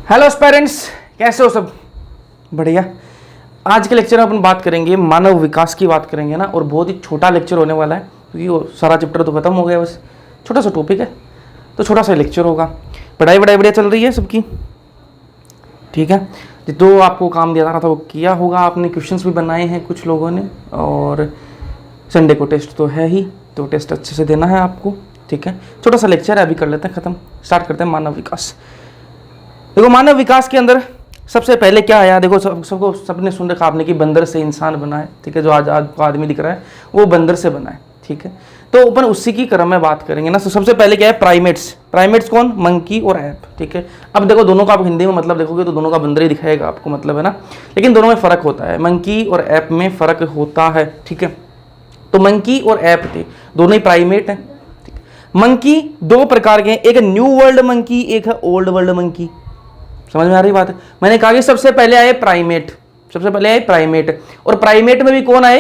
Hello parents, कैसे हो सब? बढ़िया। आज के लेक्चर में अपन बात करेंगे मानव विकास की बात करेंगे ना, और बहुत ही छोटा लेक्चर होने वाला है क्योंकि वो सारा चैप्टर तो खत्म हो गया, बस छोटा सा टॉपिक है तो छोटा सा लेक्चर होगा। पढ़ाई बढ़िया चल रही है सबकी? ठीक है। जो आपको काम दिया था वो किया होगा आपने, क्वेश्चंस भी बनाए हैं कुछ लोगों ने, और संडे को टेस्ट तो है ही, तो टेस्ट अच्छे से देना है आपको। ठीक है, छोटा सा लेक्चर है, अभी कर लेते हैं ख़त्म। स्टार्ट करते हैं मानव विकास। देखो, मानव विकास के अंदर सबसे पहले क्या आया? देखो, सबने सुन रखा आपने कि बंदर से इंसान बना है। ठीक है, जो आज को आदमी दिख रहा है वो बंदर से बना है। ठीक है, तो अपन उसी की क्रम में बात करेंगे ना। तो सबसे पहले क्या है? प्राइमेट्स। प्राइमेट्स कौन? मंकी और ऐप। ठीक है, अब देखो दोनों का आप हिंदी में मतलब देखोगे तो दोनों का बंदर ही दिखाएगा आपको, मतलब है ना, लेकिन दोनों में फ़र्क होता है। मंकी और ऐप में फ़र्क होता है। ठीक है, तो मंकी और ऐप थे, दोनों ही प्राइमेट हैं। मंकी दो प्रकार के हैं, एक न्यू वर्ल्ड मंकी, एक है ओल्ड वर्ल्ड मंकी। समझ में आ रही बात है? मैंने कहा कि सबसे पहले आए प्राइमेट, सबसे पहले आए प्राइमेट, और प्राइमेट में भी कौन आए?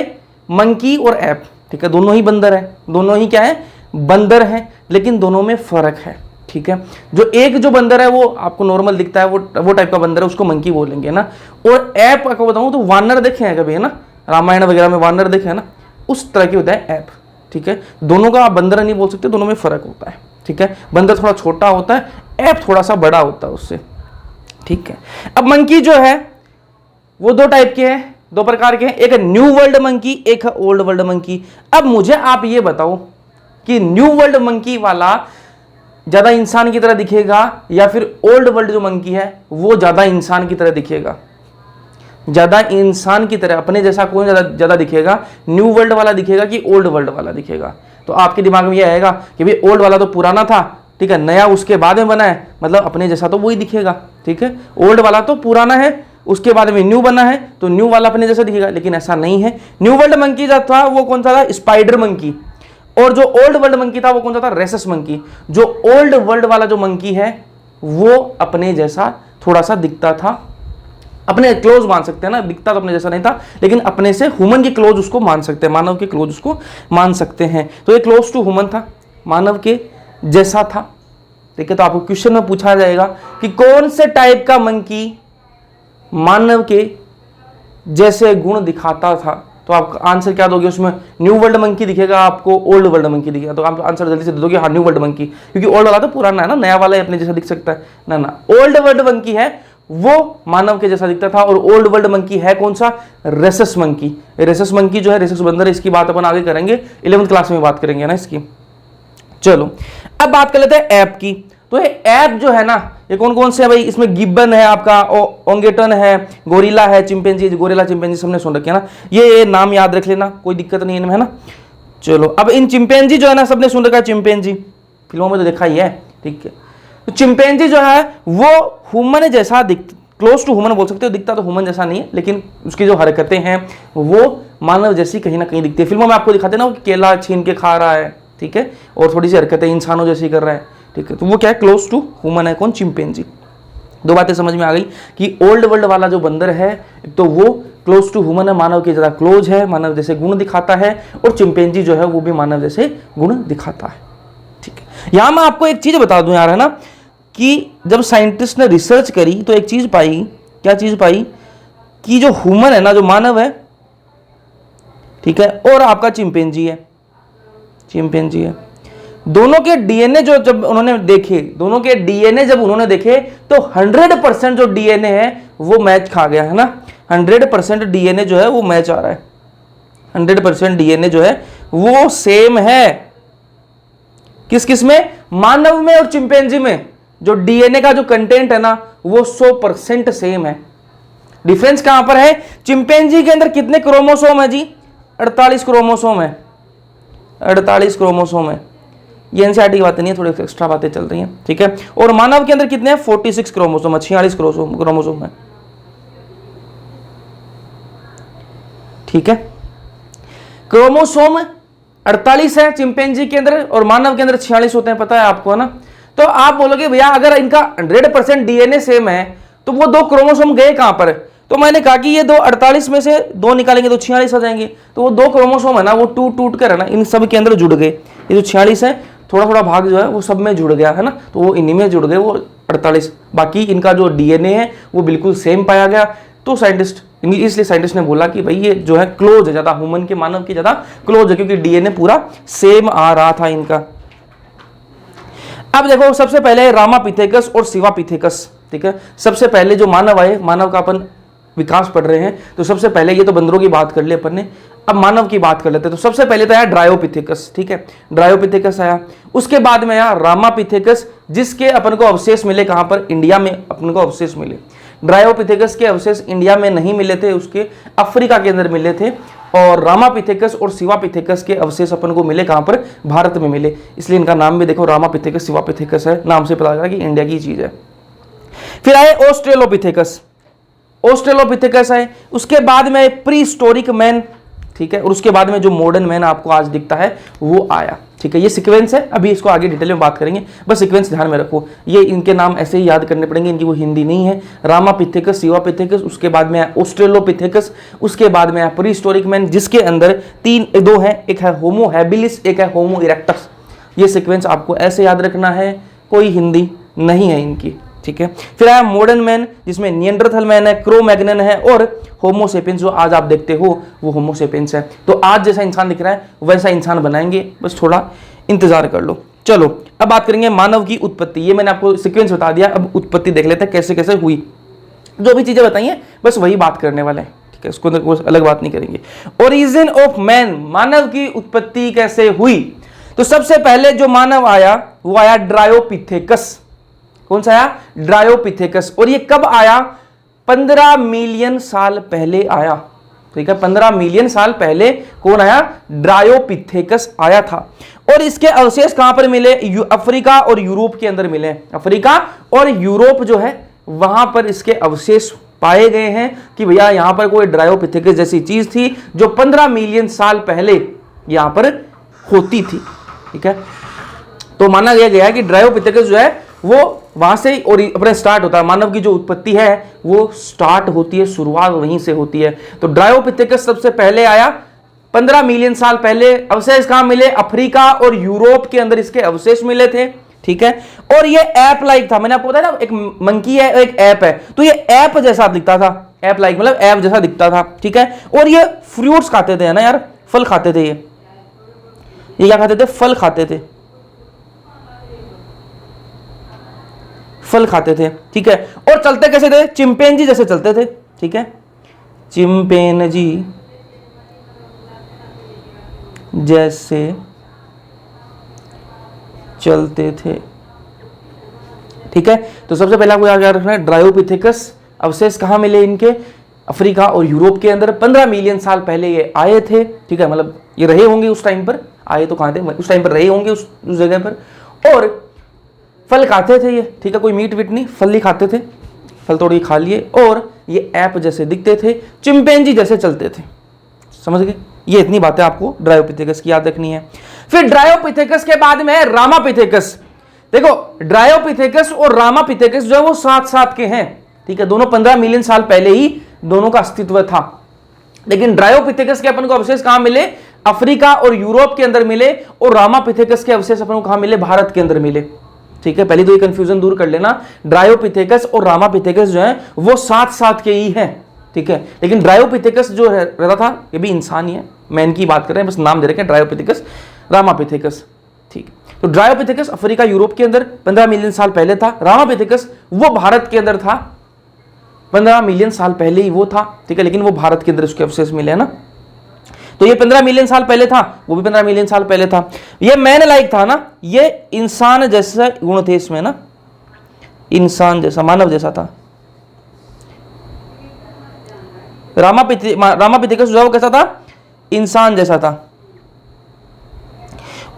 मंकी और ऐप। ठीक है, दोनों ही बंदर है, दोनों ही क्या है? बंदर है, लेकिन दोनों में फर्क है। ठीक है, जो एक जो बंदर है वो आपको नॉर्मल दिखता है, वो टाइप का बंदर है, उसको मंकी बोलेंगे ना। और ऐप आपको बताऊं तो वानर देखे हैं कभी, है ना, रामायण वगैरह में वानर देखे हैं ना, उस तरह की होता है ऐप। ठीक है, दोनों का आप बंदर नहीं बोल सकते, दोनों में फर्क होता है। ठीक है, बंदर थोड़ा छोटा होता है, ऐप थोड़ा सा बड़ा होता है उससे। ठीक है, अब मंकी जो है वो दो टाइप के हैं, दो प्रकार के हैं, एक है न्यू वर्ल्ड मंकी, एक है ओल्ड वर्ल्ड मंकी। अब मुझे आप ये बताओ कि न्यू वर्ल्ड मंकी वाला ज्यादा इंसान की तरह दिखेगा या फिर ओल्ड वर्ल्ड जो मंकी है वो ज्यादा इंसान की तरह दिखेगा? ज्यादा इंसान की तरह, अपने जैसा कौन ज्यादा दिखेगा? न्यू वर्ल्ड वाला दिखेगा कि ओल्ड वर्ल्ड वाला दिखेगा? तो आपके दिमाग में ये आएगा कि भाई ओल्ड वाला तो पुराना था, ठीक है, नया उसके बाद में बना है, मतलब अपने जैसा तो वही दिखेगा। ठीक है, ओल्ड वाला तो पुराना है, उसके बाद में न्यू बना है, तो न्यू वाला अपने जैसा दिखेगा, लेकिन ऐसा नहीं है। न्यू वर्ल्ड मंकी जो था वो कौन सा था? Spider monkey. और जो ओल्ड वर्ल्ड मंकी था वो कौन सा था? Rhesus monkey. जो ओल्ड वर्ल्ड वाला जो मंकी है वो अपने जैसा थोड़ा सा दिखता था, अपने क्लोज मान सकते हैं ना, दिखता तो अपने जैसा नहीं था, लेकिन अपने से ह्यूमन के क्लोज उसको मान सकते हैं, मानव के क्लोज उसको मान सकते हैं। तो ये क्लोज टू ह्यूमन था, मानव के जैसा था। ठीक है, तो आपको क्वेश्चन में पूछा जाएगा कि कौन से टाइप का मंकी मानव के जैसे गुण दिखाता था, तो आप आंसर क्या दोगे उसमें? न्यू वर्ल्ड मंकी दिखेगा आपको, ओल्ड वर्ल्ड मंकी दिखेगा? तो आप आंसर जल्दी से दे दोगे हाँ न्यू वर्ल्ड मंकी, क्योंकि ओल्ड वाला तो पुराना है ना, नया वाला अपने जैसा दिख सकता है ना। ना, ओल्ड वर्ल्ड मंकी है वो मानव के जैसा दिखता था। और ओल्ड वर्ल्ड मंकी है कौन सा? Rhesus monkey. रेसस मंकी जो है, रेसस बंदर, इसकी बात अपन आगे करेंगे, 11वीं क्लास में बात करेंगे ना इसकी। चलो अब बात कर लेते हैं ऐप की। तो ये ऐप जो है ना, ये कौन कौन से है भाई? इसमें गिब्बन है आपका, ओंगेटन है, गोरिल्ला है, चिंपैंजी, गोरिल्ला चिंपैंजी सबने सुन रखे हैं ना, ये नाम याद रख लेना, कोई दिक्कत नहीं इनमें, है ना। चलो अब इन चिंपैंजी जो है ना, सबने सुन रखा है चिंपैंजी, फिल्मों में तो देखा ही है। ठीक है, तो चिंपैंजी जो है वो ह्यूमन जैसा क्लोज टू ह्यूमन बोल सकते हो, दिखता तो ह्यूमन जैसा नहीं है, लेकिन उसकी जो हरकतें हैं वो मानव जैसी कहीं ना कहीं दिखती है। फिल्मों में आपको दिखाते हैं ना, वो केला छीन के खा रहा है, ठीक है, और थोड़ी सी हरकतें इंसानों जैसी कर रहा है। ठीक है, तो वो क्या है? क्लोज टू ह्यूमन है। कौन? चिंपैंजी। दो बातें समझ में आ गई कि ओल्ड वर्ल्ड वाला जो बंदर है तो वो क्लोज टू ह्यूमन है, मानव के ज्यादा क्लोज है, मानव जैसे गुण दिखाता है, और चिंपैंजी जो है वो भी मानव जैसे गुण दिखाता है। ठीक है, यहां मैं आपको एक चीज बता दूं यार, है ना, कि जब साइंटिस्ट ने रिसर्च करी तो एक चीज पाई। क्या चीज पाई? कि जो ह्यूमन है ना, जो मानव है, ठीक है, और आपका चिंपैंजी है, चिंपैंजी है, दोनों के डीएनए जो जब उन्होंने देखे, दोनों के डीएनए जब उन्होंने देखे तो 100% जो डीएनए है वो मैच खा गया, है ना। 100% डीएनए जो है वो मैच आ रहा है, 100% डीएनए जो है वो सेम है। किस किस में? मानव में और चिंपैंजी में जो डीएनए का जो कंटेंट है ना वो 100% सेम है। डिफरेंस कहां पर है? चिंपैंजी के अंदर कितने क्रोमोसोम है जी? 48 क्रोमोसोम है, 48 क्रोमोसोम है। ये एनसीईआरटी की बातें नहीं है, थोड़ी एक्स्ट्रा बातें चल रही हैं। ठीक है, और मानव के अंदर कितने हैं? 46 क्रोमोसोम है, 46 क्रोमोसोम है। ठीक है, क्रोमोसोम 48 है चिंपैंजी के अंदर और मानव के अंदर 46 होते हैं, पता है आपको, है ना। तो आप बोलोगे भैया अगर इनका 100% डीएनए सेम है तो वो दो क्रोमोसोम गए कहां पर? तो मैंने कहा कि ये दो 48 में से दो निकालेंगे तो 46 आ जाएंगे। तो वो दो क्रोमोसोम है ना, वो टूट टूट कर है ना इन सब के अंदर जुड़ गए। ये जो 46 है थोड़ा थोड़ा भाग जो है वो सब में जुड़ गया है ना, तो वो इन्हीं में जुड़ गए वो 48। बाकी इनका जो डीएनए है वो बिल्कुल सेम पाया गया। तो साइंटिस्ट, इसलिए साइंटिस्ट ने बोला कि भाई ये जो है क्लोज है, ज्यादा ह्यूमन के मानव की ज्यादा क्लोज है, क्योंकि डीएनए पूरा सेम आ रहा था इनका। अब देखो सबसे पहले रामापिथेकस और शिवापिथेकस, ठीक है। सबसे पहले जो मानव आए, मानव का अपन विकास पढ़ रहे हैं, तो सबसे पहले ये तो बंदरों की बात कर ली अपन ने, अब मानव की बात कर लेते हैं। तो सबसे पहले तो आया ड्रायोपिथेकस, ठीक है, ड्रायोपिथेकस आया। उसके बाद में आया रामापिथेकस, जिसके अपन को अवशेष मिले कहां पर, इंडिया में अपन को अवशेष मिले। ड्रायोपिथेकस के अवशेष इंडिया में नहीं मिले थे, उसके अफ्रीका के अंदर मिले थे। और रामापिथेकस और शिवापिथेकस के अवशेष अपन को मिले कहां पर, भारत में मिले। इसलिए इनका नाम भी देखो रामापिथेकस शिवापिथेकस है, नाम से पता चला कि इंडिया की चीज है। फिर आए ऑस्ट्रेलोपिथेकस, ऑस्ट्रेलोपिथेकस आए। उसके बाद में प्री हिस्टोरिक मैन, ठीक है, और उसके बाद में जो मॉडर्न मैन आपको आज दिखता है वो आया, ठीक है। ये सीक्वेंस है, अभी इसको आगे डिटेल में बात करेंगे, बस सीक्वेंस ध्यान में रखो। ये इनके नाम ऐसे ही याद करने पड़ेंगे, इनकी वो हिंदी नहीं है। रामापिथेकस, शिवापिथेकस, उसके बाद में आया ऑस्ट्रेलोपिथेकस, उसके बाद में आया प्री हिस्टोरिक मैन, जिसके अंदर दो है, एक है होमो हैबिलिस, एक है होमो इरेक्टस। ये सीक्वेंस आपको ऐसे याद रखना है, कोई हिंदी नहीं है इनकी, ठीक है। फिर आया मॉडर्न मैन, जिसमें निएंडरथल मैन है, क्रो-मैग्नन है और होमो सेपियंस, जो आज आप देखते हो वो होमो सेपियंस है। तो आज जैसा इंसान दिख रहा है वैसा इंसान बनाएंगे, बस थोड़ा इंतजार कर लो। चलो अब बात करेंगे मानव की उत्पत्ति। ये मैंने आपको सीक्वेंस बता दिया, अब उत्पत्ति देख लेते हैं कैसे कैसे हुई। जो भी चीजें बताई हैं बस वही बात करने वाले हैं, ठीक है, उसको अंदर अलग बात नहीं करेंगे। ओरिजिन ऑफ मैन, मानव की उत्पत्ति कैसे हुई। तो सबसे पहले जो मानव आया वो आया ड्रायोपिथेकस। कौन सा आया, ड्रायोपिथेकस। और ये कब आया, 15 मिलियन साल पहले आया, ठीक है। 15 मिलियन साल पहले कौन आया, ड्रायोपिथेकस आया था। और इसके अवशेष कहां पर मिले, अफ्रीका और यूरोप के अंदर मिले। अफ्रीका और यूरोप जो है वहां पर इसके अवशेष पाए गए हैं कि भैया यहां पर कोई ड्रायोपिथेकस जैसी चीज थी जो 15 मिलियन साल पहले यहां पर होती थी, ठीक है। तो माना गया कि ड्रायोपिथेकस जो है वो वहां से और अपने स्टार्ट होता है, मानव की जो उत्पत्ति है वो स्टार्ट होती है, शुरुआत वहीं से होती है। तो ड्रायोपिथेकस सबसे पहले आया 15 मिलियन साल पहले। अवशेष कहां मिले, अफ्रीका और यूरोप के अंदर इसके अवशेष मिले थे, ठीक है। और ये ऐप लाइक था, मैंने आपको बताया ना, एक मंकी है एक ऐप है, तो ये ऐप जैसा दिखता था, ऐप लाइक मतलब ऐप जैसा दिखता था, ठीक है। और ये फ्रूट्स खाते थे, है ना यार, फल खाते थे। ये क्या खाते थे, फल खाते थे, फल खाते थे, ठीक है। और चलते कैसे थे, चिंपैंजी जैसे चलते थे, ठीक है, चिंपैंजी जैसे चलते थे, ठीक है। तो सबसे पहले आपको याद रखना है ड्रायोपिथेकस अवशेष कहां मिले इनके, अफ्रीका और यूरोप के अंदर। 15 मिलियन साल पहले ये आए थे, ठीक है, मतलब ये रहे होंगे उस टाइम पर, आए तो कहां थे, उस टाइम पर रहे होंगे उस जगह पर। और फल खाते थे ये, ठीक है, कोई मीट वीट नहीं, फल ही खाते थे, फल तोड़ के खा लिए। और ये ऐप जैसे दिखते थे, चिंपैंजी जैसे चलते थे, समझ गए। ये इतनी बातें आपको ड्रायोपिथेकस की याद रखनी है। फिर ड्रायोपिथेकस के बाद में है रामापिथेकस। देखो ड्रायोपिथेकस और रामापिथेकस जो है वो साथ साथ के हैं, ठीक है, दोनों 15 मिलियन साल पहले ही दोनों का अस्तित्व था। लेकिन ड्रायोपिथेकस के अपन को अवशेष कहां मिले, अफ्रीका और यूरोप के अंदर मिले। और रामापिथेकस के अवशेष अपन को कहां मिले, भारत के अंदर मिले, ठीक है। पहले तो ये कंफ्यूजन दूर कर लेना, ड्रायोपिथेकस और रामापिथेकस जो है वो साथ साथ के ही हैं, ठीक है। लेकिन ड्रायोपिथेकस जो रहता था ये भी इंसान ही है, मैन की बात कर रहे हैं, बस नाम दे रखे हैं ड्रायोपिथेकस, रामापिथेकस, ठीक है। तो ड्रायोपिथेकस अफ्रीका यूरोप के अंदर 15 मिलियन साल पहले था। रामापिथेकस वो भारत के अंदर था, 15 मिलियन साल पहले ही वो था, ठीक है, लेकिन वो भारत के अंदर उसके अवशेष मिले ना। तो ये 15 मिलियन साल पहले था, वो भी 15 मिलियन साल पहले था। ये मैन लाइक था ना, ये इंसान जैसे गुण थे इसमें ना, इंसान जैसा, मानव जैसा था। रामापिथेकस जो है वो कैसा था, इंसान जैसा था।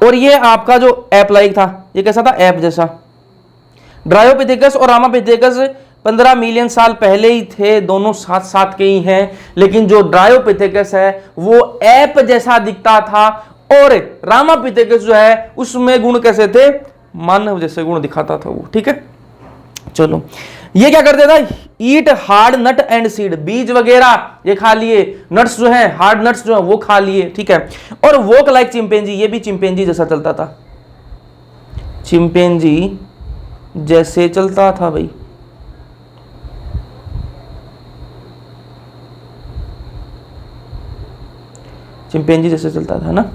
और ये आपका जो ऐप लाइक था, ये कैसा था, ऐप जैसा। ड्रायोपिथेकस और रामापिथेकस 15 मिलियन साल पहले ही थे, दोनों साथ साथ के ही हैं। लेकिन जो ड्रायोपिथेकस है वो ऐप जैसा दिखता था, और रामापिथेकस जो है उसमें गुण कैसे थे, मानव जैसे गुण दिखाता था वो, ठीक है। चलो ये क्या करते था, ईट हार्ड नट एंड सीड, बीज वगैरह ये खा लिए, नट्स जो है हार्ड नट्स जो है वो खा लिए, ठीक है। और वॉक लाइक चिंपैंजी, ये भी चिंपैंजी जैसा चलता था, चिंपैंजी जैसे चलता था भाई। चिंपैंजी जैसे चलता था ना।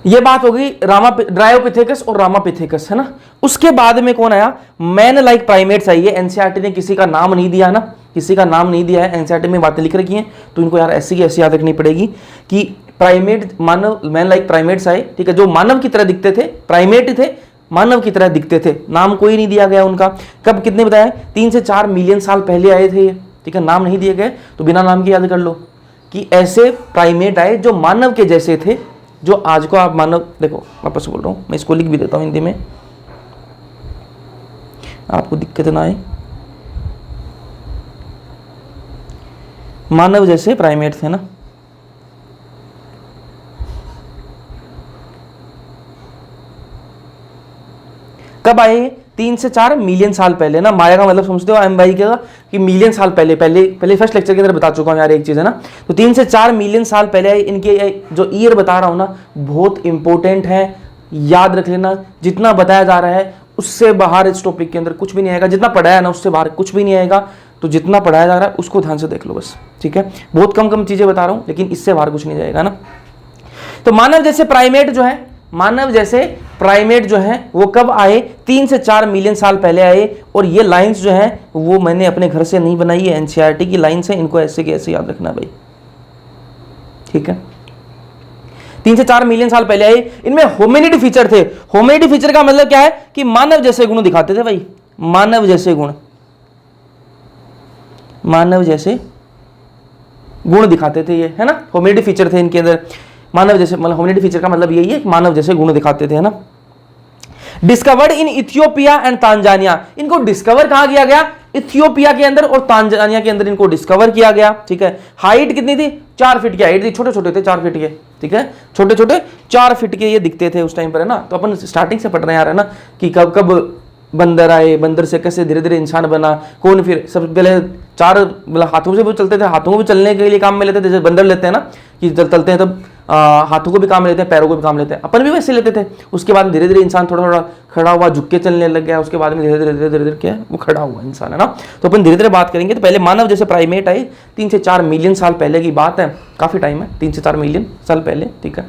ये बात हो गई ड्रायोपिथेकस और रामापिथेकस, है ना। उसके बाद में कौन आया? मैन लाइक प्राइमेट्स आई है। एनसीईआरटी ने किसी का नाम नहीं दिया ना, किसी का नाम नहीं दिया है। एनसीईआरटी में बातें लिख रखी हैं, तो इनको यार ऐसी की ऐसी याद रखनी पड़ेगी कि प्राइमेट मानव, मैन लाइक प्राइमेट्स आए, ठीक है, जो मानव की तरह दिखते थे, प्राइमेट ही थे, मानव की तरह दिखते थे। नाम कोई नहीं दिया गया उनका। कब, कितने बताया? 3 से 4 मिलियन साल पहले आए थे ये, ठीक है। नाम नहीं दिए गए, तो बिना नाम के याद कर लो कि ऐसे प्राइमेट आए जो मानव के जैसे थे, जो आज को आप मानव, देखो वापस बोल रहा हूं, मैं इसको लिख भी देता हूं हिंदी में, आपको दिक्कत ना आए। मानव जैसे प्राइमेट थे ना, कब आए? 3 से 4 मिलियन साल पहले ना। माया का मतलब समझते हो एम भाई का, कि मिलियन साल पहले, पहले फर्स्ट लेक्चर के अंदर बता चुका हूं यार एक चीज, है ना। तो 3 से 4 मिलियन साल पहले आए। इनके जो ईयर बता रहा हूं ना, बहुत इंपॉर्टेंट है, याद रख लेना। जितना बताया जा रहा है उससे बाहर इस टॉपिक के अंदर कुछ भी नहीं आएगा। जितना पढ़ाया ना उससे बाहर कुछ भी नहीं आएगा। तो जितना पढ़ाया जा रहा है उसको ध्यान से देख लो बस, ठीक है। बहुत कम कम चीजें बता रहा हूं, लेकिन इससे बाहर कुछ नहीं जाएगा ना। तो मानव जैसे प्राइमेट जो है, मानव जैसे प्राइमेट जो है वो कब आए? 3 से 4 मिलियन साल पहले आए। और ये लाइंस जो है वो मैंने अपने घर से नहीं बनाई है, एनसीईआरटी की लाइंस है, इनको ऐसे के ऐसे याद रखना भाई, ठीक है। 3 से 4 मिलियन साल पहले आए। इनमें होमिनिड फीचर थे। होमिनिड फीचर का मतलब क्या है? कि मानव जैसे गुण दिखाते थे भाई, मानव जैसे गुण, मानव जैसे गुण दिखाते थे ये, है ना। होमिनिड फीचर थे इनके अंदर, मानव जैसे, मतलब होमिनिड फीचर का मतलब यही है, मानव जैसे गुण दिखाते थे, है ना। Discovered in Ethiopia and Tanzania. इनको डिस्कवर कहां किया गया? इथियोपिया के अंदर और तांजानिया के अंदर इनको डिस्कवर किया गया, ठीक है। हाइट कितनी थी? 4 फीट की हाइट थी, छोटे छोटे थे 4 फीट के, ठीक है, छोटे छोटे 4 फीट के ये दिखते थे उस टाइम पर, है ना। तो अपन स्टार्टिंग से पढ़ रहे हैं यार, है ना, कि कब कब बंदर आए, बंदर से कैसे धीरे धीरे इंसान बना, कौन, फिर सबसे पहले 4 मतलब हाथों से भी चलते थे, हाथों को भी चलने के लिए काम में लेते थे, जैसे बंदर लेते हैं ना कि चलते हैं तब हाथों को भी काम लेते हैं, पैरों को भी काम लेते हैं, अपन भी वैसे लेते थे। उसके बाद धीरे धीरे इंसान थोड़ा थोड़ा खड़ा हुआ, झुक के चलने लग गया, उसके बाद में धीरे धीरे धीरे धीरे धीरे क्या वो खड़ा हुआ इंसान, है ना। तो अपन धीरे धीरे बात करेंगे। तो पहले मानव जैसे प्राइमेट आए, 3 से 4 मिलियन साल पहले की बात है, काफी टाइम है, 3 से 4 मिलियन साल पहले, ठीक है।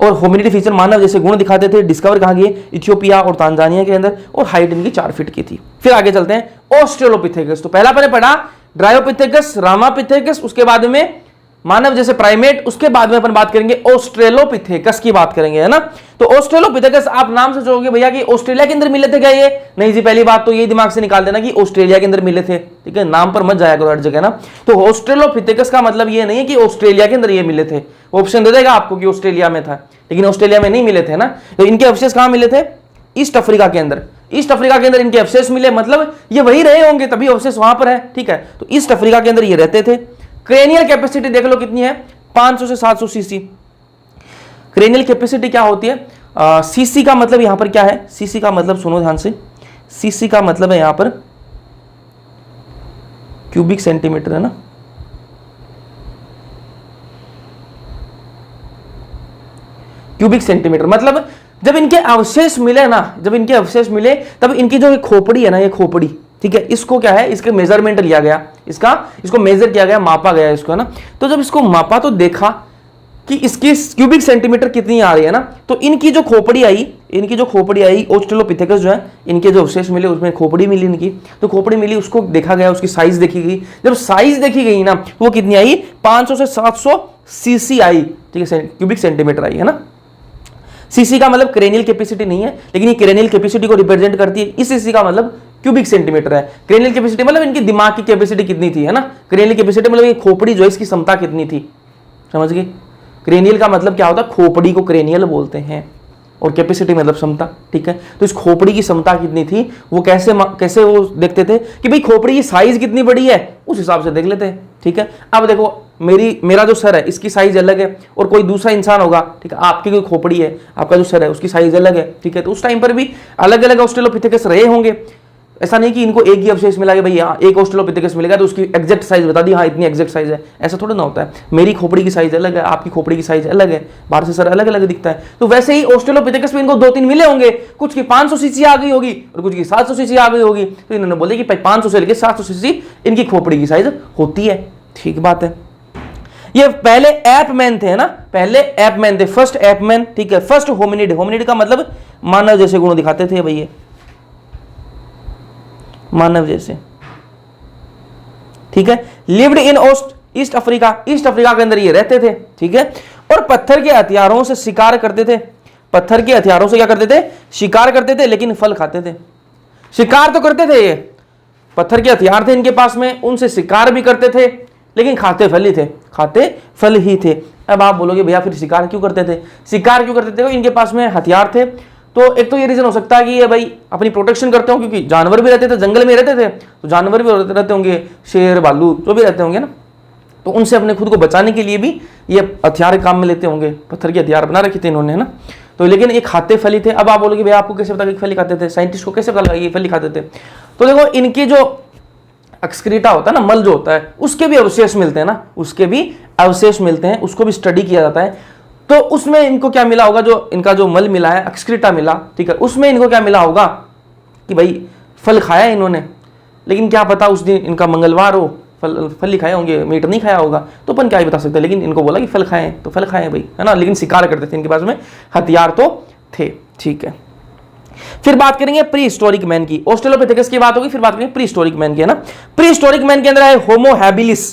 और होमिनिड फीचर, मानव जैसे गुण दिखाते थे। डिस्कवर कहां किए? इथियोपिया और तांजानिया के अंदर। और हाइट इनकी 4 फीट की थी। फिर आगे चलते हैं, ऑस्ट्रेलोपिथेकस। तो पहला मैंने पढ़ा ड्रायोपिथेकस, रामापिथेकस, उसके बाद में मानव जैसे प्राइमेट, उसके बाद में अपन बात करेंगे ऑस्ट्रेलोपिथेकस की बात करेंगे, है ना। तो ऑस्ट्रेलोपिथेकस आप नाम से सोचोगे भैया कि ऑस्ट्रेलिया के अंदर मिले थे क्या ये? नहीं जी, पहली बात तो ये दिमाग से निकाल देना कि ऑस्ट्रेलिया के अंदर मिले थे, ठीक है। नाम पर मत जाया करो हर जगह ना। तो ऑस्ट्रेलोपिथेकस का मतलब ये नहीं है कि ऑस्ट्रेलिया के अंदर ये मिले थे। ऑप्शन दे देगा आपको कि ऑस्ट्रेलिया में था, लेकिन ऑस्ट्रेलिया में नहीं मिले थे ना। तो इनके अवशेष कहां मिले थे? ईस्ट अफ्रीका के अंदर। ईस्ट अफ्रीका के अंदर इनके अवशेष मिले, मतलब ये वही रहे होंगे, तभी अवशेष वहां पर है, ठीक है। तो ईस्ट अफ्रीका के अंदर ये रहते थे। क्रेनियल कैपेसिटी देख लो कितनी है, 500 से 700 सीसी। क्रेनियल कैपेसिटी क्या होती है? सीसी का मतलब यहां पर क्या है? सीसी का मतलब सुनो ध्यान से, सीसी का मतलब है यहां पर क्यूबिक सेंटीमीटर, है ना। क्यूबिक सेंटीमीटर मतलब जब इनके अवशेष मिले ना, जब इनके अवशेष मिले तब इनकी जो खोपड़ी है ना, ये खोपड़ी, ठीक है, इसको क्या है, इसके मेजरमेंट लिया गया, इसको मेजर किया गया, मापा गया इसको, है ना। तो जब इसको मापा तो देखा कि इसकी क्यूबिक सेंटीमीटर कितनी आ रही है ना। तो इनकी जो खोपड़ी आई ऑस्ट्रेलोपिथेकस जो है, इनके जो अवशेष मिले उसमें खोपड़ी मिली इनकी। तो खोपड़ी मिली, उसको देखा गया, उसकी साइज देखी गई। जब साइज देखी गई ना, वो कितनी आई? 500 से 700 सीसी आई, ठीक है, क्यूबिक सेंटीमीटर आई, है ना। सीसी का मतलब क्रेनियल कैपेसिटी नहीं है, लेकिन ये क्रेनियल कैपेसिटी को रिप्रेजेंट करती है। इस सीसी का मतलब क्यूबिक सेंटीमीटर है। क्रेनियल कैपेसिटी मतलब इनकी दिमाग की कैपेसिटी कितनी थी, है ना। क्रेनियल कैपेसिटी मतलब ये खोपड़ी जो है इसकी क्षमता कितनी थी, समझ गए। क्रेनियल का मतलब क्या होता है? खोपड़ी को क्रेनियल बोलते हैं, और कैपेसिटी मतलब क्षमता, ठीक है। तो इस खोपड़ी की क्षमता कितनी थी, वो कैसे वो देखते थे कि भाई खोपड़ी की साइज कितनी बड़ी है, उस हिसाब से देख लेते हैं, ठीक है। अब देखो मेरा जो सर है इसकी साइज अलग है, और कोई दूसरा इंसान होगा, ठीक है, आपकी कोई खोपड़ी है, आपका जो सर है उसकी साइज अलग है, ठीक है। तो उस टाइम पर भी अलग अलग ऑस्ट्रेलोपिथेकस रहे होंगे। ऐसा नहीं कि इनको एक ही अवशेष मिला कि भाई हाँ एक ऑस्ट्रेलोपिथेकस मिलेगा तो उसकी एग्जैक्ट साइज बता दी, हाँ इतनी एग्जैक्ट साइज है, ऐसा थोड़ा ना होता है। मेरी खोपड़ी की साइज अलग है, आपकी खोपड़ी की साइज अलग है, बाहर से सर अलग अलग दिखता है। तो वैसे ही ऑस्ट्रेलोपिथेकस में इनको 2-3 मिले होंगे, कुछ की 500 सीसी आ गई होगी और कुछ की 700 सीसी आ गई होगी, तो इन्होंने बोले कि 500 से लेकर 700 सीसी इनकी खोपड़ी की साइज होती है। ठीक बात है। ये पहले एपमैन थे ना, पहले एपमैन थे, फर्स्ट एपमैन। ठीक है, फर्स्ट होमिनिड, होमिनिड का मतलब मानव जैसे गुण दिखाते थे भैया, मानव जैसे। ठीक है, lived in east Africa, east Africa के अंदर ये रहते थे। ठीक है, और पत्थर के हथियारों से शिकार करते थे, पत्थर के हथियारों से क्या करते थे, शिकार करते थे, लेकिन फल खाते थे। शिकार तो करते थे, ये पत्थर के हथियार थे इनके पास में, उनसे शिकार भी करते थे, लेकिन खाते फल ही थे, खाते फल ही थे। अब आप बोलोगे भैया फिर शिकार क्यों करते थे, शिकार क्यों करते थे, इनके पास में हथियार थे। तो एक तो ये रीजन हो सकता है कि ये भाई अपनी प्रोटेक्शन करते हो, क्योंकि जानवर भी रहते थे, जंगल में रहते थे, तो जानवर भी रहते होंगे, शेर भालू जो भी रहते होंगे ना, तो उनसे अपने खुद को बचाने के लिए भी ये हथियार काम में लेते होंगे। पत्थर के हथियार बना रखे थे इन्होंने, है ना। तो लेकिन ये खाते फली थे। अब आप बोलोगे भैया आपको कैसे पता कि फली खाते थे, साइंटिस्ट को कैसे पता लगा ये फली खाते थे। तो देखो इनकी जो एक्सक्रीटा होता है ना, मल जो होता है, उसके भी अवशेष मिलते हैं ना, उसके भी अवशेष मिलते हैं, उसको भी स्टडी किया जाता है। तो उसमें इनको क्या मिला होगा, जो इनका जो मल मिला है, एक्सक्रीटा मिला, ठीक है, उसमें इनको क्या मिला होगा कि भाई फल खाया इन्होंने, लेकिन क्या पता उस दिन इनका मंगलवार हो, फल ही खाए होंगे, मीट नहीं खाया होगा, तो अपन क्या ही बता सकते, लेकिन इनको बोला कि फल खाएं तो फल खाएं भाई, है ना। लेकिन शिकार करते थे, इनके पास में हथियार तो थे। ठीक है, फिर बात करेंगे प्री हिस्टोरिक मैन की। ऑस्ट्रेलोपिथेकस की बात होगी, फिर बात करेंगे प्री हिस्टोरिक मैन की, है ना। प्री हिस्टोरिक मैन के अंदर है होमो हैबिलिस।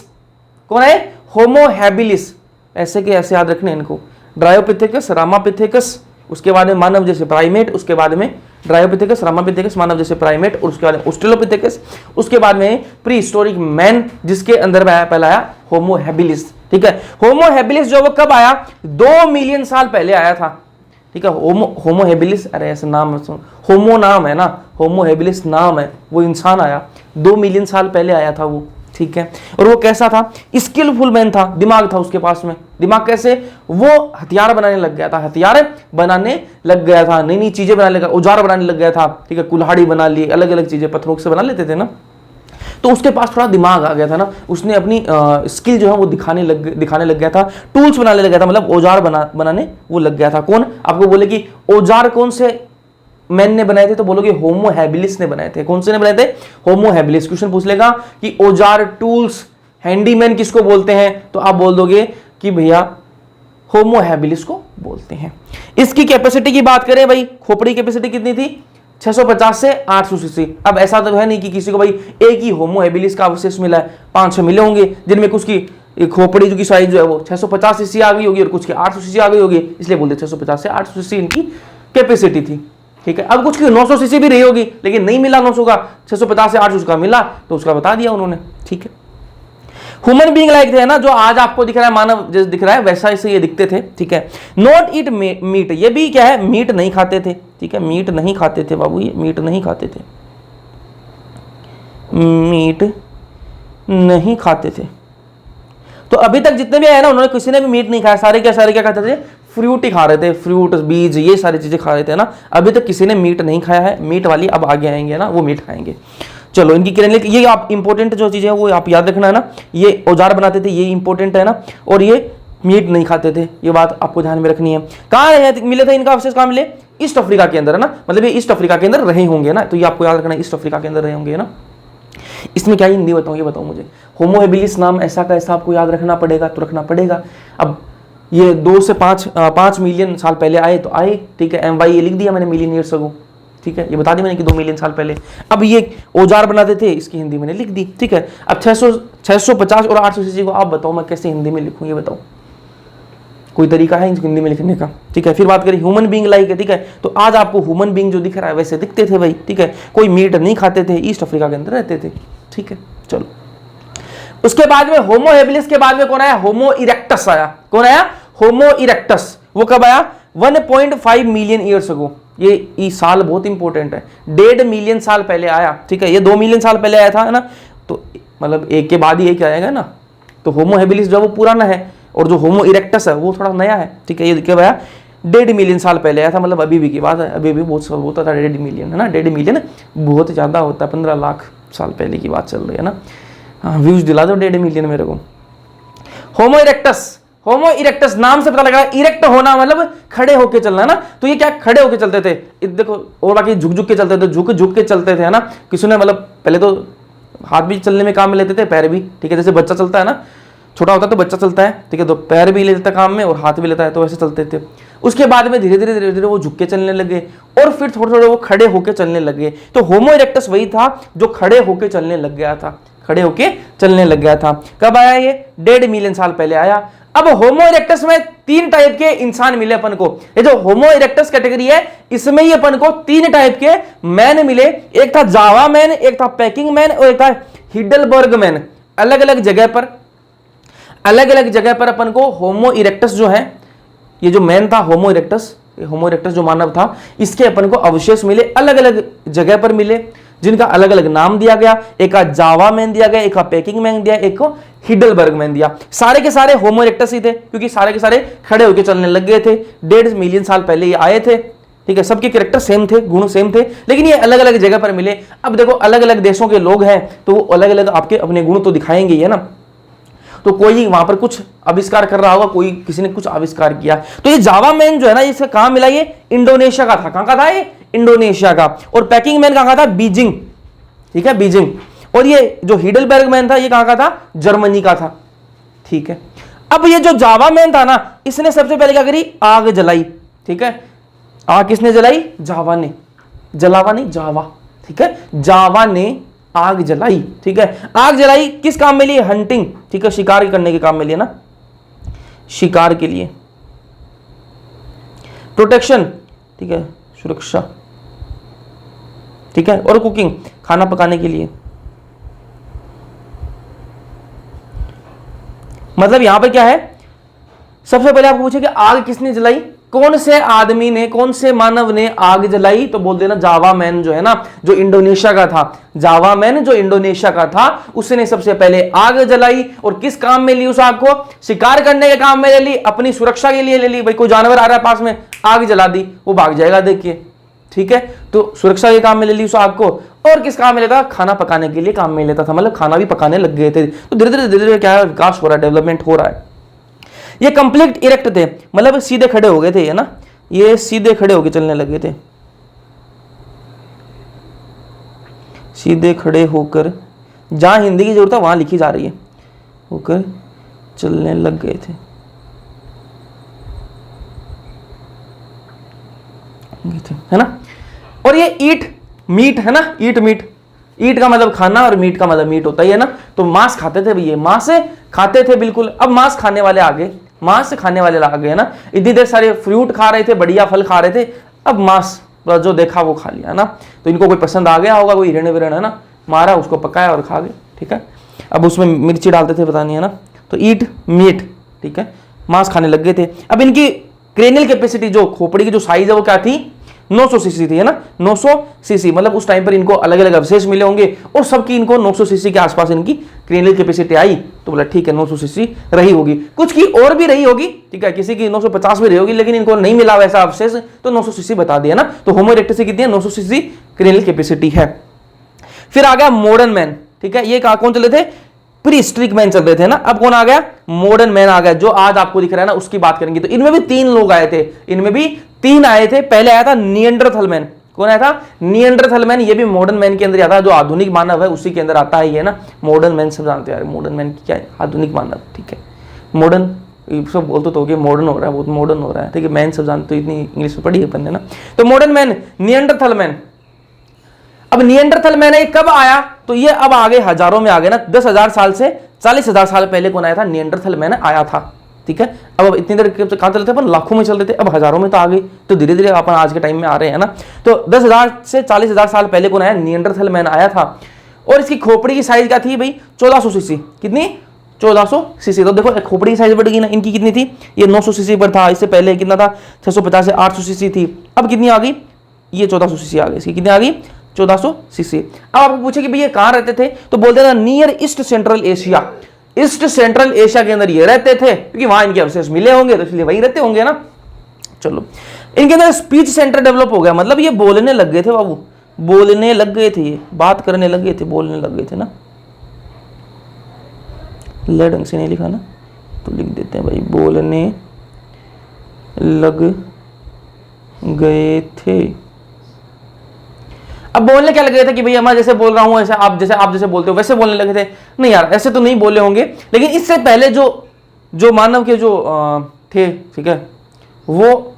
कौन है, होमो हैबिलिस, ऐसे के ऐसे याद रखने इनको, ड्रायोपिथेकस, रामापिथेकस, उसके बाद में मानव जैसे प्राइमेट, उसके बाद में ड्रायोपिथेकस, रामापिथेकस, मानव जैसे प्राइमेट, और उसके बाद में ऑस्ट्रेलोपिथेकस, उसके बाद में प्री हिस्टोरिक मैन, जिसके अंदर पहला आया होमो हैबिलिस। ठीक है, होमो हैबिलिस जो वो कब आया, 2 मिलियन साल पहले आया था। ठीक है, होमो हैबिलिस, अरे ऐसा नाम, होमो नाम है ना, होमो हैबिलिस नाम है, वो इंसान आया 2 मिलियन साल पहले आया था वो। ठीक है, और वो कैसा था, स्किलफुल मैन था, दिमाग था उसके पास में। दिमाग कैसे, वो हथियार बनाने लग गया था, हथियार बनाने लग गया था, नई नई चीजें बनाने लगा, औजार बनाने लग गया था। ठीक है, कुल्हाड़ी बना ली, अलग अलग चीजें पत्थरों से बना लेते थे ना, तो उसके पास थोड़ा दिमाग आ गया था ना, उसने अपनी स्किल जो है वो दिखाने लग गया था, टूल्स बनाने लग गया था, मतलब औजार बनाने वो लग गया था। कौन, आपको बोले कि औजार कौन से मैन ने बनाए थे, तो बोलोगे होमो हैबिलिस ने बनाए थे। कौन से ने बनाए थे, होमो हैबिलिस। क्वेश्चन पूछ लेगा कि औजार, टूल्स, हैंडीमैन किसको बोलते हैं, तो आप बोल दोगे कि भैया होमो हैबिलिस को बोलते हैं। इसकी कैपेसिटी की बात करें भाई, खोपड़ी कैपेसिटी कितनी थी, 650 से 800 सीसी। अब ऐसा तो है नहीं कि किसी को भाई एक ही होमो हैबिलिस का अवशेष मिला है, 5-6 मिले होंगे, जिनमें कुछ की खोपड़ी जो की साइज जो है वो 650 सीसी आ गई होगी और कुछ की 800 सीसी आ गई होगी, इसलिए बोलते 650 से 800 सीसी इनकी कैपेसिटी थी। ठीक है, अब कुछ की 900 सीसी भी रही होगी, लेकिन नहीं मिला 900 का, 650 से 800 का मिला, तो उसका बता दिया उन्होंने। ठीक है, ह्यूमन बीइंग लाइक थे ना, जो आज आपको दिख रहा है मानव जैसे दिख रहा है, वैसा ऐसे ये दिखते थे। ठीक है, नॉट ईट मीट, ये भी क्या है, मीट नहीं खाते थे। ठीक है, मीट नहीं खाते थे बाबू, ये मीट नहीं खाते थे, मीट नहीं खाते थे। तो अभी तक जितने भी आए ना, उन्होंने किसी ने भी मीट नहीं खाया, सारे क्या खाते थे, फ्रूट ही खा रहे थे, फ्रूट, बीज, ये सारी चीजें खा रहे थे ना। अभी तक किसी ने मीट नहीं खाया है, मीट वाली अब आगे आएंगे ना, वो मीट खाएंगे। चलो, इनकी किरण, ये आप इंपॉर्टेंट जो चीजें है वो आप याद रखना है ना, ये औजार बनाते थे, ये इंपॉर्टेंट है ना, और ये मीट नहीं खाते थे, ये बात आपको ध्यान में रखनी है। कहाँ मिले थे इनका अवशेष, कहाँ मिले, ईस्ट अफ्रीका के अंदर, है ना, मतलब ये ईस्ट अफ्रीका के अंदर रहे होंगे ना, तो ये आपको याद रखना है, ईस्ट अफ्रीका के अंदर रहे होंगे ना। इसमें क्या हिंदी बताऊं, ये बताओ मुझे, होमो हैबिलिस नाम ऐसा का ऐसा आपको याद रखना पड़ेगा, तो रखना पड़ेगा। अब ये 2 से 5 मिलियन साल पहले आए तो आए। ठीक है, MY ये लिख दिया मैंने, मिलियन ईयर्स अगो। ठीक है, ये बता दिया मैंने कि 2 मिलियन साल पहले। अब ये औजार बनाते थे, इसकी हिंदी मैंने लिख दी। ठीक है, अब 650 और 800 सीसी को आप बताओ मैं कैसे हिंदी में लिखूं, ये बताओ, कोई तरीका है हिंदी में लिखने का। ठीक है, फिर बात करें ह्यूमन बीइंग लाइक है। ठीक है, तो आज आपको ह्यूमन बीइंग जो दिख रहा है वैसे दिखते थे भाई। ठीक है, कोई मीट नहीं खाते थे, ईस्ट अफ्रीका के अंदर रहते थे। ठीक है, चलो, उसके बाद में होमो हैबिलिस के बाद में कौन आया, होमो इरेक्टस आया। कौन आया, होमो इरेक्टस। वो कब आया, 1.5 मिलियन ईयर्स अगो। ये साल बहुत इंपॉर्टेंट है, 1.5 मिलियन साल पहले आया। ठीक है, ये 2 मिलियन साल पहले आया था, है ना, तो मतलब एक के बाद ही एक आएगा ना। तो होमो हैबिलिस जो वो पुराना है, और जो होमो इरेक्टस है वो थोड़ा नया है। ठीक है, ये कब आया, 1.5 मिलियन साल पहले आया था, मतलब अभी भी की बात है, अभी भी बहुत होता था 1.5 मिलियन, है ना। 1.5 मिलियन बहुत ज़्यादा होता है, 15 लाख साल पहले की बात चल रही है ना। हाँ, व्यूज दिला दो 1.5 मिलियन मेरे को। होमो इरेक्टस, होमो इरेक्टस नाम से पता लगा, इरेक्ट होना मतलब खड़े होके चलना ना। तो ये क्या खड़े होके चलते थे, देखो, और बाकी झुक झुक के चलते थे, झुक झुक के चलते थे, है ना। किसी ने मतलब पहले तो हाथ भी चलने में काम में लेते थे, पैर भी, ठीक है, जैसे बच्चा चलता है ना, छोटा होता है तो बच्चा चलता है, ठीक है, तो पैर भी लेता है काम में और हाथ भी लेता है, तो वैसे चलते थे। उसके बाद में धीरे धीरे वो झुक के चलने लगे और फिर थोड़े थोड़े वो खड़े होके चलने लगे। तो होमो इरेक्टस वही था जो खड़े होके चलने लग गया था, खड़े होके चलने लग गया था। कब आया ये? 1.5 मिलियन साल पहले आया। अब होमो इरेक्टस में 3 टाइप के इंसान मिले अपन को। ये जो होमो इरेक्टस कैटेगरी है, इसमें ही अपन को 3 टाइप के मैन मिले। एक था जावा मैन, एक था पैकिंग मैन और एक था हिडलबर्ग मैन। अलग अलग जगह पर अपन को होमो इरेक्टस जो है, ये जो मैन था होमो इरेक्टस जो मानव था, इसके अपन को अवशेष मिले, अलग अलग जगह पर मिले, जिनका अलग अलग नाम दिया गया। एक का जावा मैन दिया गया, एक का पैकिंग मैन दिया, एक को हिडलबर्ग मैन दिया। सारे के सारे होमो इरेक्टस ही थे, क्योंकि सारे के सारे खड़े होकर चलने लग गए थे। 1.5 मिलियन साल पहले ये आए थे, ठीक है। सबके कैरेक्टर सेम थे, गुण सेम थे, लेकिन ये अलग अलग जगह पर मिले। अब देखो, अलग अलग देशों के लोग हैं तो वो अलग अलग आपके अपने गुण तो दिखाएंगे, है ना। तो कोई वहां पर कुछ आविष्कार कर रहा होगा, कोई किसी ने कुछ आविष्कार किया। तो ये जावा मैन जो है ना, इसका कहां मिला? ये इंडोनेशिया का था। कहां का था ये? इंडोनेशिया का। और पैकिंग मैन कहां का था? बीजिंग, ठीक है, बीजिंग। और ये जो हिडलबर्ग मैन था, ये कहां का था? जर्मनी का था, ठीक है। अब ये जो जावा मैन था ना, इसने सबसे पहले क्या करी? आग जलाई, ठीक है। आग किसने जलाई? जावा ने, जलावा नहीं, जावा, ठीक है। जावा ने आग जलाई, ठीक है। आग जलाई किस काम में लिए? हंटिंग, ठीक है, शिकार करने के काम में लिए ना, शिकार के लिए। प्रोटेक्शन, ठीक है, सुरक्षा, ठीक है। और कुकिंग, खाना पकाने के लिए। मतलब यहां पर क्या है, सबसे पहले आपको पूछे कि आग किसने जलाई, कौन से आदमी ने, कौन से मानव ने आग जलाई? तो बोल देना जावा मैन जो है ना, जो इंडोनेशिया का था। जावा मैन जो इंडोनेशिया का था, उसने सबसे पहले आग जलाई। और किस काम में ली उस आग को? शिकार करने के काम में ले ली, अपनी सुरक्षा के लिए ले ली। भाई कोई जानवर आ रहा है पास में, आग जला दी, वो भाग जाएगा देखिए, ठीक है। तो सुरक्षा के काम में ले ली उस आग को। और किस काम में लेता? खाना पकाने के लिए काम में लेता था, मतलब खाना भी पकाने लग गए थे। तो धीरे धीरे क्या है, विकास हो रहा है, डेवलपमेंट हो रहा है। ये कंप्लीट इरेक्ट थे, मतलब सीधे खड़े हो गए थे, है ना। ये सीधे खड़े होकर चलने लगे थे, सीधे खड़े होकर, जहां हिंदी की जरूरत है वहां लिखी जा रही है, होकर चलने लग गए थे, है ना। और ये ईट मीट है ना, ईट मीट, ईट का मतलब खाना और मीट का मतलब मीट होता ही है ना। तो मांस खाते थे भैया, मांस खाते थे बिल्कुल। अब मांस खाने वाले आ गए, मांस खाने वाले आ गए, है ना। इतनी देर सारे फ्रूट खा रहे थे, बढ़िया फल खा रहे थे, अब मांस जो देखा वो खा लिया, है ना। तो इनको कोई पसंद आ गया होगा, कोई हिरण विरण, है ना, मारा, उसको पकाया और खा गए, ठीक है। अब उसमें मिर्ची डालते थे, पता नहीं, है ना। तो ईट मीट, ठीक है, मांस खाने लग गए थे। अब इनकी क्रेनियल कैपेसिटी, जो खोपड़ी की जो साइज है वो क्या थी? 900 सीसी थी, है ना। 900 सीसी, मतलब उस टाइम पर इनको अलग अलग अवशेष मिले होंगे और सबकी इनको 900 सीसी के आसपास इनकी क्रेनियल कैपेसिटी आई। तो बोला ठीक है, 900 सीसी रही होगी, कुछ की और भी रही होगी, ठीक है, किसी की 950 भी रही होगी, लेकिन इनको नहीं मिला वैसा अवशेष, तो 900 सीसी बता दिया ना। तो होमो इरेक्टस की कितनी है? 900 सीसी क्रेनियल कैपेसिटी है। फिर आ गया मॉडर्न मैन, ठीक है। ये कौन चले थे? प्री हिस्ट्रिक मैन चल रहे थे ना। अब कौन आ गया? मॉडर्न मैन आ गया, जो आज आपको दिख रहा है ना, उसकी बात करेंगे। तो इनमें भी 3 लोग आए थे, इनमें भी 3 आए थे। पहले आया था निएंडरथल मैन। कौन आया था? Neanderthal man. ये भी मॉडर्न मैन के अंदर आता है, जो आधुनिक मानव है उसी के अंदर आता है, ये ना। मॉडर्न मैन सब जानते हैं, मॉडर्न मैन क्या है? आधुनिक मानव, ठीक है। मॉडर्न सब बोलते तो कि मॉडर्न हो रहा है, बहुत मॉडर्न हो रहा है, ठीक है। मैन सब जानते, तो इतनी इंग्लिश में पढ़ी है अपन ने ना। तो मॉडर्न मैन, निएंडरथल मैन। अब निएंडरथल मैन कब आया? तो ये अब आगे हजारों में आ गए ना। 10,000 साल से 40,000 साल पहले कौन आया था? निएंडरथल मैन आया था, ठीक है। अब इतनी देर कहां चल रहे थे अपन? लाखों में चल रहे थे, अब हजारों में तो आ गई। तो धीरे धीरे अपन आज के टाइम में आ रहे हैं ना। तो 10,000 से 40,000 साल पहले कौन आया? निएंडरथल मैन आया था। और इसकी खोपड़ी की साइज क्या थी भाई? 1400 सीसी। कितनी? 1400 सीसी। तो देखो खोपड़ी की साइज बढ़ गई ना। इनकी कितनी थी? ये 900 सीसी पर था, इससे पहले कितना था? 650 से 800 सीसी थी। अब कितनी आ गई? ये 1400 सीसी आ गई। इसकी कितनी आ गई? 1400 सीसी। अब आपको पूछे कि भाई ये कहां रहते थे? तो बोलते हैं near east central Asia. East central Asia के अंदर ये रहते थे, क्योंकि वहां इनके अवशेष मिले होंगे, तो इसलिए वहीं रहते होंगे ना। चलो, इनके अंदर स्पीच सेंटर डेवलप हो गया, मतलब ये बोलने लग गए थे बाबू, बोलने लग गए थे, ये बात करने लग गए थे, बोलने लग गए थे ना। ल ढंग से नहीं लिखा ना, तो लिख देते हैं भाई, बोलने लग गए थे। अब बोलने क्या लगे थे कि भैया मैं जैसे बोल रहा हूं ऐसे आप जैसे बोलते हो वैसे बोलने लगे थे? नहीं यार, ऐसे तो नहीं बोले होंगे, लेकिन इससे पहले जो मानव के जो थे, ठीक है, वो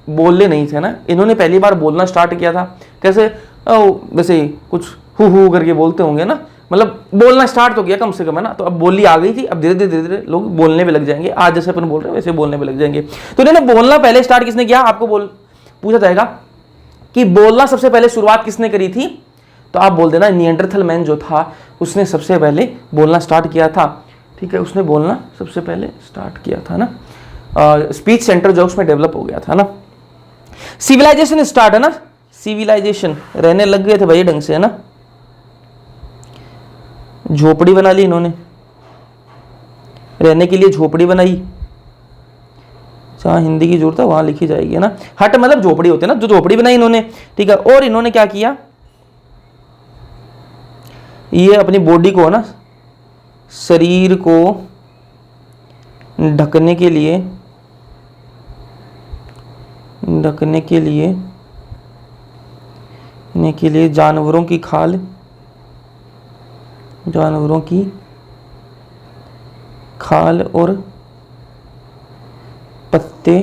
बोलने नहीं थे ना, इन्होंने पहली बार बोलना स्टार्ट किया था। कैसे? वैसे ही कुछ हु करके बोलते होंगे ना, मतलब बोलना स्टार्ट तो किया कम से कम, है ना। तो अब बोली आ गई थी, अब धीरे धीरे लोग बोलने में लग जाएंगे। आज जैसे अपन बोल रहे हैं वैसे बोलने में लग जाएंगे। तो इन्होंने बोलना पहले स्टार्ट किसने किया, आपको पूछा जाएगा कि बोलना सबसे पहले शुरुआत किसने करी थी, तो आप बोल देना निएंडरथल मैन जो था उसने सबसे पहले बोलना स्टार्ट किया था, ठीक है, उसने बोलना सबसे पहले स्टार्ट किया था ना। स्पीच सेंटर जो उसमें डेवलप हो गया था ना। सिविलाइजेशन स्टार्ट है ना, सिविलाइजेशन, रहने लग गए थे भाई ढंग से, है ना। झोपड़ी बना ली इन्होंने, रहने के लिए झोपड़ी बनाई, जहां हिंदी की जरूरत है वहां लिखी जाएगी, है ना। हट मतलब झोपड़ी होते हैं ना, जो झोपड़ी बनाई इन्होंने, ठीक है। और इन्होंने क्या किया, ये अपनी बॉडी को, है ना, शरीर को ढकने के लिए जानवरों की खाल और पत्ते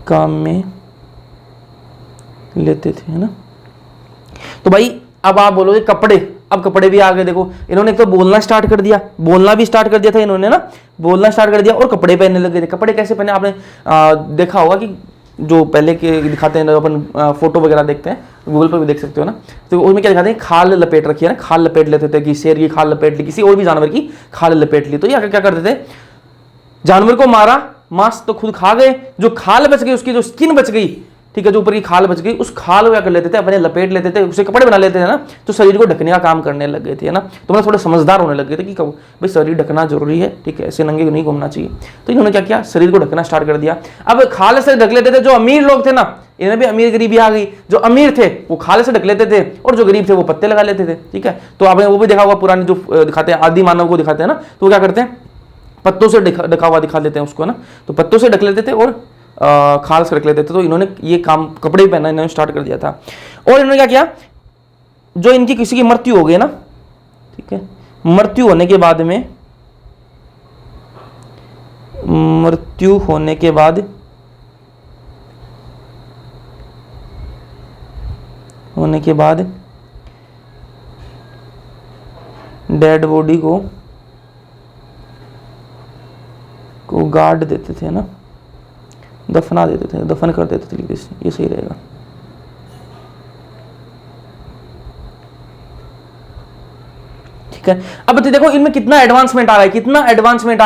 काम में लेते थे, है ना। तो भाई अब आप बोलोगे कपड़े, अब कपड़े भी आ गए। देखो इन्होंने एक तो बोलना स्टार्ट कर दिया, बोलना भी स्टार्ट कर दिया था इन्होंने ना, बोलना स्टार्ट कर दिया और कपड़े पहनने लगे थे। कपड़े कैसे पहने, आपने देखा होगा कि जो पहले के दिखाते हैं, अपन फोटो वगैरह देखते हैं, गूगल पर भी देख सकते हो ना, तो उसमें क्या दिखाते हैं, खाल लपेट रखी है ना, खाल लपेट लेते थे, कि शेर की खाल लपेट ली, किसी और भी जानवर की खाल लपेट ली। तो ये क्या करते थे, जानवर को मारा, मांस तो खुद खा गए, जो खाल बच गई, उसकी जो स्किन बच गई, ठीक है, जो ऊपर की खाल बच गई, उस खाल को क्या कर लेते थे, अपने लपेट लेते थे, उसे कपड़े बना लेते थे ना, तो शरीर को ढकने का काम करने लग गए थे, है ना। तो मतलब थोड़े समझदार होने लग गए थे कि भाई शरीर ढकना जरूरी है, ठीक है, ऐसे नंगे नहीं घूमना चाहिए। तो इन्होंने क्या किया, शरीर को ढकना स्टार्ट कर दिया। अब खाल से ढक लेते थे, जो अमीर लोग थे ना, इन्हें भी अमीर गरीबी आ गई। जो अमीर थे वो खाल से ढक लेते थे, और जो गरीब थे वो पत्ते लगा लेते थे, ठीक है। तो आपने वो भी देखा होगा, पुराने जो दिखाते हैं आदि मानव को दिखाते हैं ना, तो क्या करते हैं, पत्तों से ढका हुआ दिखा देते हैं उसको ना, तो पत्तों से ढक लेते थे और खाल से रख लेते थे। तो इन्होंने ये काम कपड़े पहनना इन्होंने स्टार्ट कर दिया था। और इन्होंने क्या किया, जो इनकी किसी की मृत्यु हो गई ना, ठीक है, मृत्यु होने के बाद डेड बॉडी को गाड़ देते थे ना, दफना देते थे, दफन कर देते थे, ये सही रहेगा। ठीक है। अब देखो इनमें कितना एडवांसमेंट आ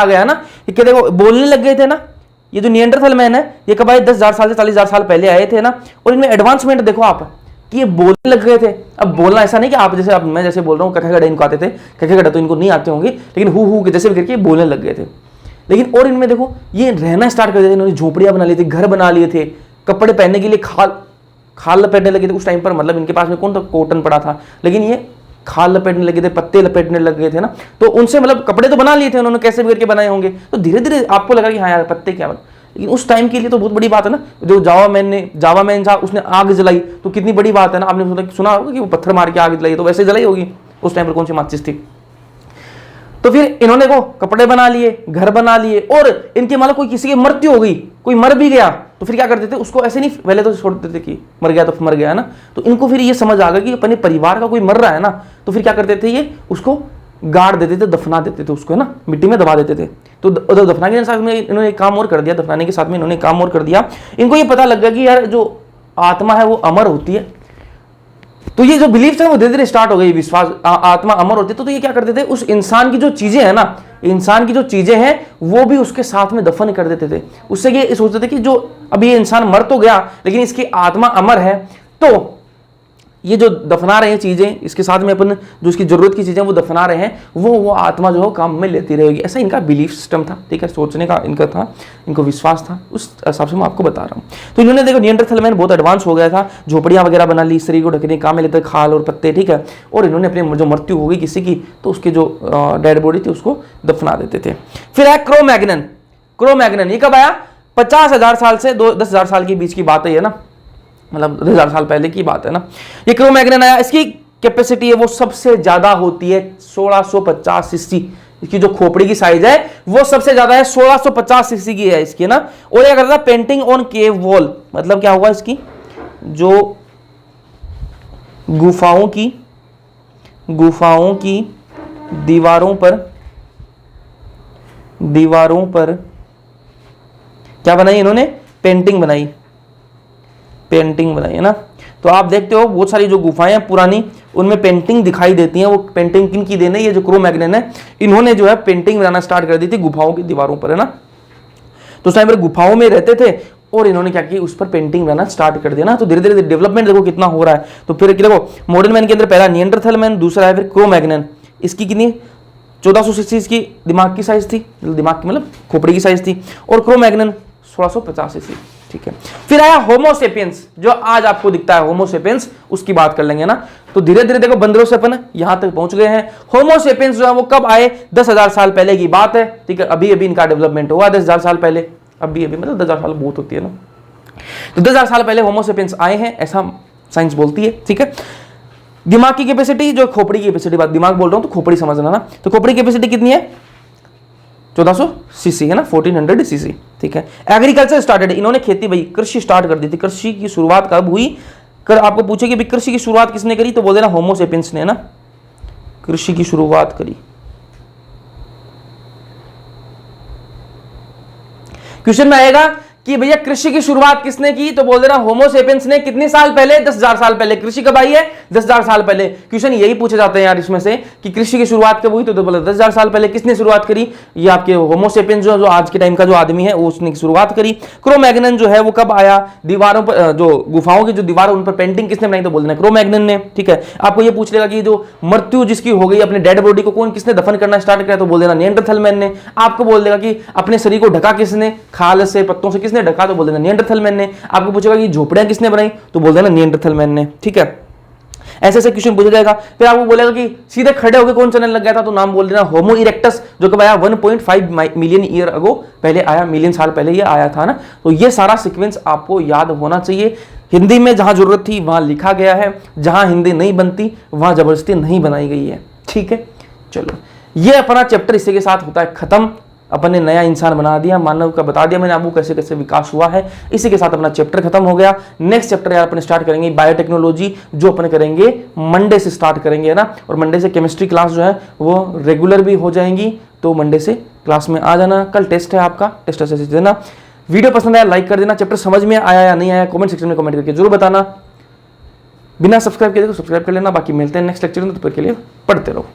गया है ना। कि देखो बोलने लग गए थे ना, ये जो निएंडरथल मैन है, ये कब आए, 10,000 साल से 40,000 साल पहले आए थे ना। और इनमें एडवांसमेंट देखो आप, कि ये बोलने लग गए थे। अब बोलना ऐसा नहीं कि आप जैसे, अब मैं जैसे बोल रहा हूँ, कखे गड्ढे इनको आते थे, कखे गड्ढे तो इनको नहीं आते होंगे, लेकिन हु के जैसे भी करके बोलने लग गए थे। लेकिन और इनमें देखो ये रहना स्टार्ट कर दिया, इन्होंने झोपड़ियां बना ली थी, घर बना लिए थे, कपड़े पहनने के लिए खाल लपेटने लगे थे उस टाइम पर। मतलब इनके पास में कौन था, कॉटन पड़ा था, लेकिन ये खाल लपेटने लगे थे, पत्ते लपेटने लग गए थे ना। तो उनसे मतलब कपड़े तो बना लिए थे उन्होंने, कैसे भी करके बनाए होंगे। तो धीरे धीरे आपको लगा कि हाँ यार पत्ते क्या बना, लेकिन उस टाइम के लिए तो बहुत बड़ी बात है ना। जो जावा मैन था, उसने आग जलाई, तो कितनी बड़ी बात है ना। आपने सुना होगा कि वो पत्थर मार के आग जलाई, तो वैसे जलाई होगी उस टाइम पर, कौन सी माचिस थी। तो फिर इन्होंने को कपड़े बना लिए, घर बना लिए, और इनके मतलब कोई किसी की मृत्यु हो गई, कोई मर भी गया, तो फिर क्या करते थे, उसको ऐसे नहीं पहले तो छोड़ देते कि मर गया तो मर गया, है ना। तो इनको फिर ये समझ आ गया कि अपने परिवार का कोई मर रहा है ना, तो फिर क्या करते थे, ये उसको गाड़ देते थे, दफना देते थे उसको, है ना, मिट्टी में दबा देते थे। तो दफनाने के साथ में इन्होंने एक काम और कर दिया, दफनाने के साथ में इन्होंने काम और कर दिया। इनको ये पता लग गया कि यार जो आत्मा है वो अमर होती है। तो ये जो बिलीफ है वो धीरे धीरे स्टार्ट हो गई, विश्वास आत्मा अमर होती है। तो ये क्या करते थे, उस इंसान की जो चीजें हैं ना, इंसान की जो चीजें हैं वो भी उसके साथ में दफन कर देते थे। उससे ये सोचते थे कि जो अभी ये इंसान मर तो गया, लेकिन इसकी आत्मा अमर है, तो ये जो दफना रहे हैं चीज़ें, इसके साथ में अपन जो इसकी ज़रूरत की चीज़ें वो दफना रहे हैं, वो आत्मा जो है काम में लेती रहेगी। ऐसा इनका बिलीफ सिस्टम था, ठीक है, सोचने का इनका था, इनको विश्वास था, उस हिसाब से मैं आपको बता रहा हूँ। तो इन्होंने देखो निएंडरथल मैन बहुत एडवांस हो गया था, झोपड़ियाँ वगैरह बना ली, शरीर को ढकने काम में लेते खाल और पत्ते, ठीक है, और इन्होंने अपनी जो मृत्यु हो गई किसी की तो उसकी जो डेड बॉडी थी उसको दफना देते थे। फिर है क्रो-मैग्नन। क्रो-मैग्नन ये कब आया? 50,000 साल से 10,000 साल के बीच की बात है ये ना, मतलब 10,000 साल पहले की बात है ना। ये क्रो-मैग्नन आया, इसकी कैपेसिटी है वो सबसे ज्यादा होती है 1650 सीसी। इसकी जो खोपड़ी की साइज है वो सबसे ज्यादा है, 1650 सीसी की है इसकी ना। और ये करता है पेंटिंग ऑन केव वॉल, मतलब क्या होगा इसकी जो गुफाओं की दीवारों पर क्या बनाई इन्होंने? पेंटिंग बनाई है ना। तो आप देखते हो बहुत सारी जो गुफाएं हैं पुरानी, उनमें पेंटिंग दिखाई देती हैं। वो पेंटिंग किन की देन है? ये जो क्रो-मैग्नन है, इन्होंने जो है पेंटिंग बनाना स्टार्ट कर दी थी गुफाओं की दीवारों पर, है ना। तो उस टाइम पर गुफाओं में रहते थे और इन्होंने क्या किया, उस पर पेंटिंग बनाना स्टार्ट कर दिया ना। तो धीरे धीरे डेवलपमेंट देखो कितना हो रहा है। तो फिर देखो मॉडर्न मैन के अंदर पहला निएंडरथल मैन, दूसरा है फिर क्रो-मैग्नन। इसकी कितनी 1400 सीसी की दिमाग की साइज थी, दिमाग की मतलब खोपड़ी की साइज थी, और क्रो-मैग्नन 1650 सीसी, ठीक है। फिर आया होमोसेपियंस, जो आज आपको दिखता है होमोसेपियंस, उसकी बात कर लेंगे ना। तो धीरे धीरे देखो बंदरों से अपन यहां तक पहुंच गए हैं। होमोसेपियंस जो है वो कब आए? 10,000 साल पहले की बात है, ठीक है। अभी अभी इनका डेवलपमेंट हुआ 10,000 साल पहले, अभी मतलब 10,000 साल बहुत होती है ना। तो 10,000 साल पहले होमोसेपियंस आए हैं, ऐसा साइंस बोलती है, ठीक है। दिमाग की कैपेसिटी, जो खोपड़ी की कैपेसिटी, बात दिमाग बोल रहा हूं तो खोपड़ी समझना ना। तो खोपड़ी की कैपेसिटी कितनी है? 1400 सीसी है ना, 1400 सीसी, ठीक है। एग्रीकल्चर स्टार्टेड, इन्होंने खेती भाई कृषि स्टार्ट कर दी थी। कृषि की शुरुआत कब हुई? आपको पूछे कि कृषि की शुरुआत किसने करी, तो बोल देना होमोसेपियंस ने, ना। कृषि की शुरुआत करी। क्वेश्चन में आएगा कि भैया कृषि की शुरुआत किसने की, तो बोल देना होमोसेपियंस ने। कितने साल पहले? 10,000 साल पहले। कृषि कब आई है? 10,000 साल पहले। क्वेश्चन यही पूछे जाते हैं यार इसमें से कि कृषि की शुरुआत कब हुई, तो बोले 10,000 साल पहले। किसने शुरुआत करी? ये आपके होमोसेपियंस जो आज के टाइम का जो आदमी है वो उसने शुरुआत करी। क्रो-मैग्नन जो है वो कब आया? दीवारों पर जो गुफाओं की जो दीवार उन पर पेंटिंग किसने बनाई, तो बोल देना क्रो-मैग्नन ने, ठीक है। आपको ये पूछ लेगा कि जो मृत्यु जिसकी हो गई, अपने डेड बॉडी को कौन किसने दफन करना स्टार्ट किया, तो बोल देना निएंडरथल मैन ने। आपको बोल देगा कि अपने शरीर को ढका किसने, खाल से पत्तों से किसने ढका, तो बोल देना निएंडरथल मैन ने। आपको पूछेगा कि झोपड़ियां किसने बनाई, तो बोल देना निएंडरथल मैन ने, ठीक है। ऐसे ऐसे क्वेश्चन पूछा जाएगा। फिर आपको बोलेगा कि सीधे खड़े होकर कौन चलने लग गया था, तो नाम बोल देना होमो इरेक्टस, जो कब आया? 1.5 मिलियन ईयर अगो, पहले आया, मिलियन साल पहले ये आया था ना। तो ये सारा सीक्वेंस आपको याद होना चाहिए। हिंदी में जहां जरूरत थी वहां लिखा गया है, जहां हिंदी नहीं बनती वहां जबरदस्ती नहीं बनाई गई है, ठीक है। चलो ये अपना चैप्टर इसी के साथ होता है खत्म। अपन ने नया इंसान बना दिया, मानव का बता दिया मैंने आपको कैसे कैसे विकास हुआ है। इसी के साथ अपना चैप्टर खत्म हो गया। नेक्स्ट चैप्टर यार अपन स्टार्ट करेंगे बायोटेक्नोलॉजी, जो अपन करेंगे मंडे से स्टार्ट करेंगे, है ना। और मंडे से केमिस्ट्री क्लास जो है वो रेगुलर भी हो जाएंगी, तो मंडे से क्लास में आ जाना। कल टेस्ट है आपका, टेस्ट ऐसे देना। वीडियो पसंद आया लाइक कर देना। चैप्टर समझ में आया या नहीं आया कमेंट सेक्शन में कमेंट करके जरूर बताना। बिना सब्सक्राइब किए तो सब्सक्राइब कर लेना। बाकी मिलते हैं नेक्स्ट लेक्चर में, तब तक के लिए पढ़ते रहो।